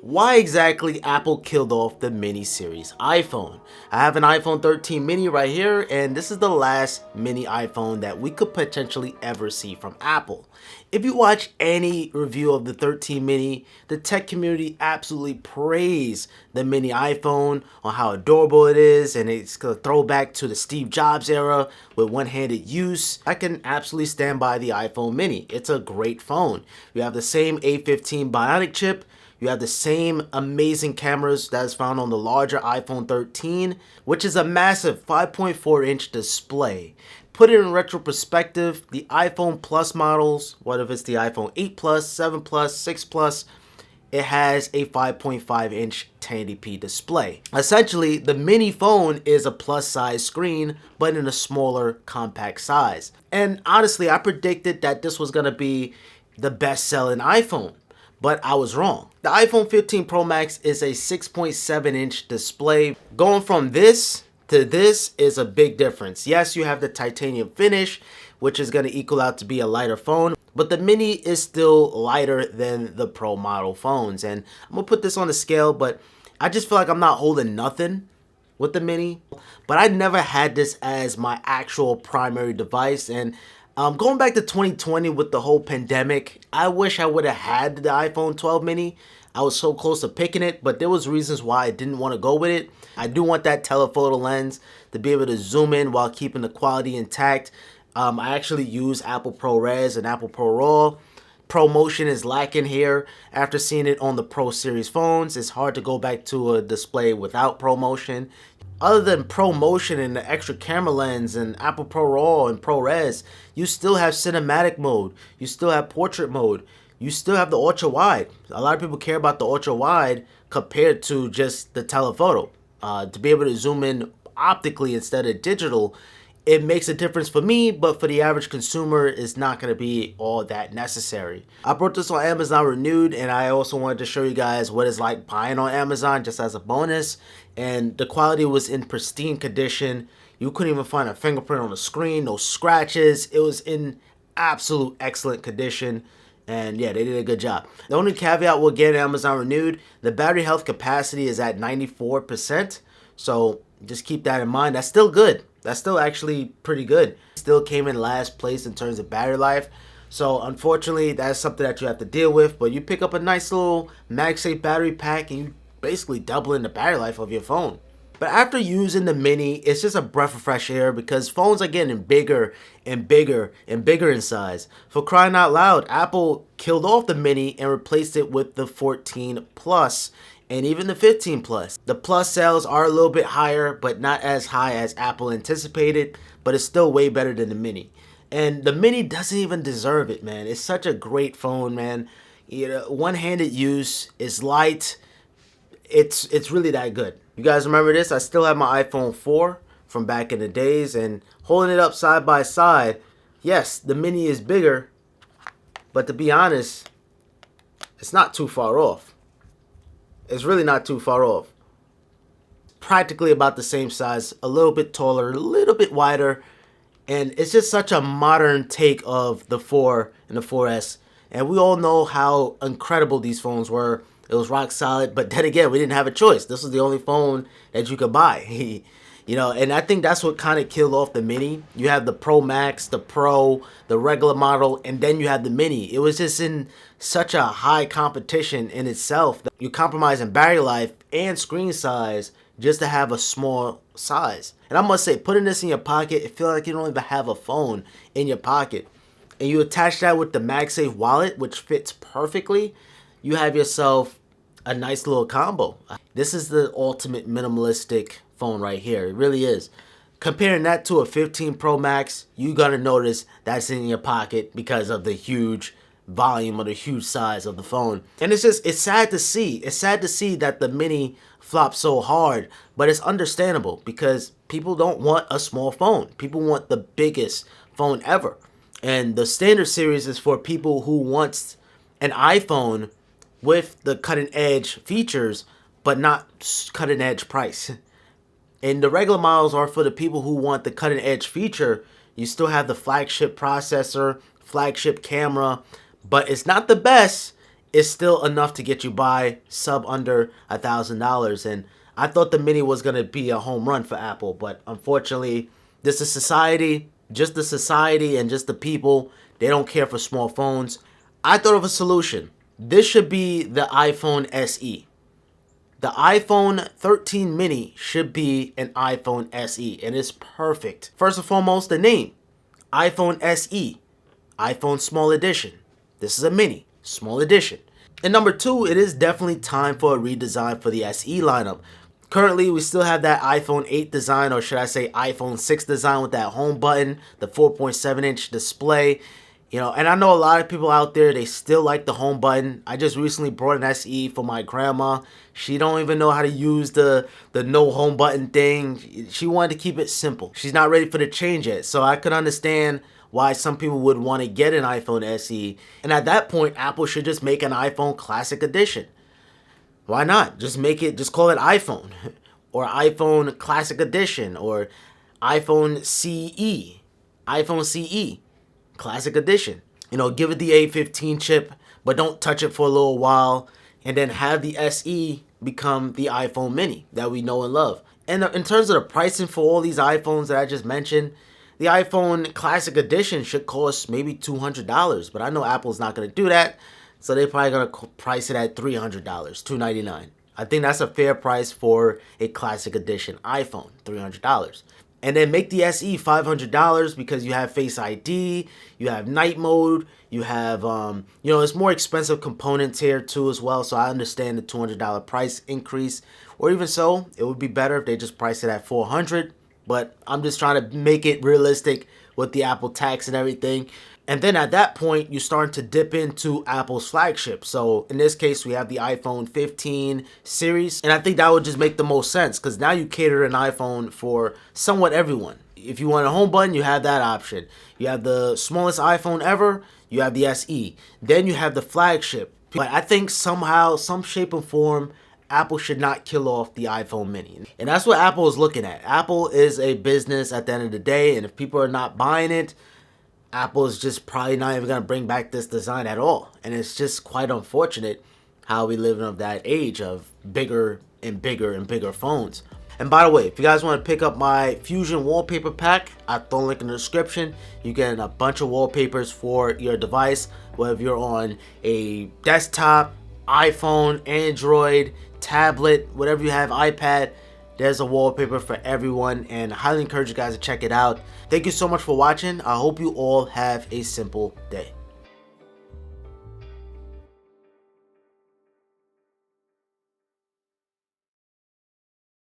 Why exactly Apple killed off the mini series iPhone? I have an iPhone 13 mini right here, and this is the last mini iPhone that we could potentially ever see from Apple. If you watch any review of the 13 mini, the tech community absolutely praise the mini iPhone on how adorable it is, and it's a throwback to the Steve Jobs era with one-handed use. I can absolutely stand by the iPhone mini. It's a great phone. You have the same A15 Bionic chip. You have the same amazing cameras that is found on the larger iPhone 13, which is a massive 5.4-inch display. Put it in retro perspective, the iPhone Plus models, whether it's the iPhone 8 Plus, 7 Plus, 6 Plus, it has a 5.5-inch 1080p display. Essentially, the mini phone is a plus size screen, but in a smaller, compact size. And honestly, I predicted that this was gonna be the best selling iPhone, but I was wrong. The iPhone 15 Pro Max is a 6.7-inch display. Going from this to this is a big difference. Yes, you have the titanium finish, which is going to equal out to be a lighter phone, but the mini is still lighter than the Pro model phones. And I'm going to put this on the scale, but I just feel like I'm not holding nothing with the mini. But I never had this as my actual primary device, and going back to 2020 with the whole pandemic, I wish I would have had the iPhone 12 mini. I was so close to picking it, but there was reasons why I didn't want to go with it. I do want that telephoto lens to be able to zoom in while keeping the quality intact. I actually use Apple ProRes and Apple ProRAW. ProMotion is lacking here. After seeing it on the Pro Series phones, it's hard to go back to a display without ProMotion. Other than ProMotion and the extra camera lens and Apple ProRAW and ProRes, you still have cinematic mode. You still have portrait mode. You still have the ultra wide. A lot of people care about the ultra wide compared to just the telephoto. To be able to zoom in optically instead of digital, it makes a difference for me, but for the average consumer, it's not going to be all that necessary. I brought this on Amazon renewed, and I also wanted to show you guys what it's like buying on Amazon just as a bonus. And the quality was in pristine condition. You couldn't even find a fingerprint on the screen, no scratches. It was in absolute excellent condition. And yeah, they did a good job. The only caveat we'll get Amazon renewed, the battery health capacity is at 94%. So just keep that in mind. That's still good. That's still actually pretty good. Still came in last place in terms of battery life. So unfortunately, that's something that you have to deal with. But you pick up a nice little MagSafe battery pack and you basically doubling the battery life of your phone. But after using the mini, it's just a breath of fresh air because phones are getting bigger and bigger and bigger in size. For crying out loud, Apple killed off the mini and replaced it with the 14 Plus and even the 15 Plus. The Plus sales are a little bit higher, but not as high as Apple anticipated, but it's still way better than the mini. And the mini doesn't even deserve it, man. It's such a great phone, man. You know, one-handed use, it's light. It's really that good. You guys remember this? I still have my iPhone 4 from back in the days, and holding it up side by side, yes, the mini is bigger, but to be honest, it's not too far off. It's really not too far off. Practically about the same size, a little bit taller, a little bit wider, and it's just such a modern take of the 4 and the 4S. And we all know how incredible these phones were. It was rock solid, but then again, we didn't have a choice. This was the only phone that you could buy. You know, and I think that's what kind of killed off the mini. You have the Pro Max, the Pro, the regular model, and then you have the mini. It was just in such a high competition in itself that you compromise in battery life and screen size just to have a small size. And I must say, putting this in your pocket, it feels like you don't even have a phone in your pocket. And you attach that with the MagSafe wallet, which fits perfectly. You have yourself a nice little combo. This is the ultimate minimalistic phone right here. It really is. Comparing that to a 15 Pro Max, you're gonna notice that's in your pocket because of the huge volume or the huge size of the phone. And it's sad to see. It's sad to see that the mini flopped so hard, but it's understandable because people don't want a small phone. People want the biggest phone ever. And the standard series is for people who wants an iPhone with the cutting edge features, but not cutting edge price. And the regular models are for the people who want the cutting edge feature. You still have the flagship processor, flagship camera, but it's not the best is still enough to get you by, sub under $1,000. And I thought the mini was going to be a home run for Apple, but unfortunately, this is society, just the society and just the people. They don't care for small phones. I thought of a solution. This should be the iPhone SE. The iPhone 13 mini should be an iPhone SE, and it's perfect. First and foremost, the name, iPhone SE, iPhone Small Edition. This is a mini, small edition. And number two, it is definitely time for a redesign for the SE lineup. Currently, we still have that iPhone 8 design, or should I say iPhone 6 design, with that home button, the 4.7-inch display. You know, and I know a lot of people out there, they still like the home button. I just recently brought an SE for my grandma. She don't even know how to use the no home button thing. She wanted to keep it simple. She's not ready for the change yet. So I could understand why some people would want to get an iPhone SE. And at that point, Apple should just make an iPhone Classic Edition. Why not? Just call it iPhone. Or iPhone Classic Edition. Or iPhone CE. iPhone CE. Classic Edition. You know, give it the A15 chip, but don't touch it for a little while, and then have the SE become the iPhone mini that we know and love. And in terms of the pricing for all these iPhones that I just mentioned, the iPhone Classic Edition should cost maybe $200, but I know Apple's not going to do that, so they're probably going to price it at $300, $299. I think that's a fair price for a Classic Edition iPhone, $300. And then make the SE $500 because you have Face ID, you have night mode, you have, it's more expensive components here too as well. So I understand the $200 price increase. Or even so, it would be better if they just price it at $400. But I'm just trying to make it realistic with the Apple tax and everything. And then at that point, you start to dip into Apple's flagship. So in this case, we have the iPhone 15 series. And I think that would just make the most sense because now you cater an iPhone for somewhat everyone. If you want a home button, you have that option. You have the smallest iPhone ever, you have the SE. Then you have the flagship. But I think somehow, some shape or form, Apple should not kill off the iPhone mini. And that's what Apple is looking at. Apple is a business at the end of the day. And if people are not buying it, Apple is just probably not even going to bring back this design at all. And it's just quite unfortunate how we live in that age of bigger and bigger and bigger phones. And by the way, if you guys want to pick up my Fusion wallpaper pack, I'll throw a link in the description. You get a bunch of wallpapers for your device, whether you're on a desktop, iPhone, Android, tablet, whatever you have, iPad. There's a wallpaper for everyone, and I highly encourage you guys to check it out. Thank you so much for watching. I hope you all have a simple day.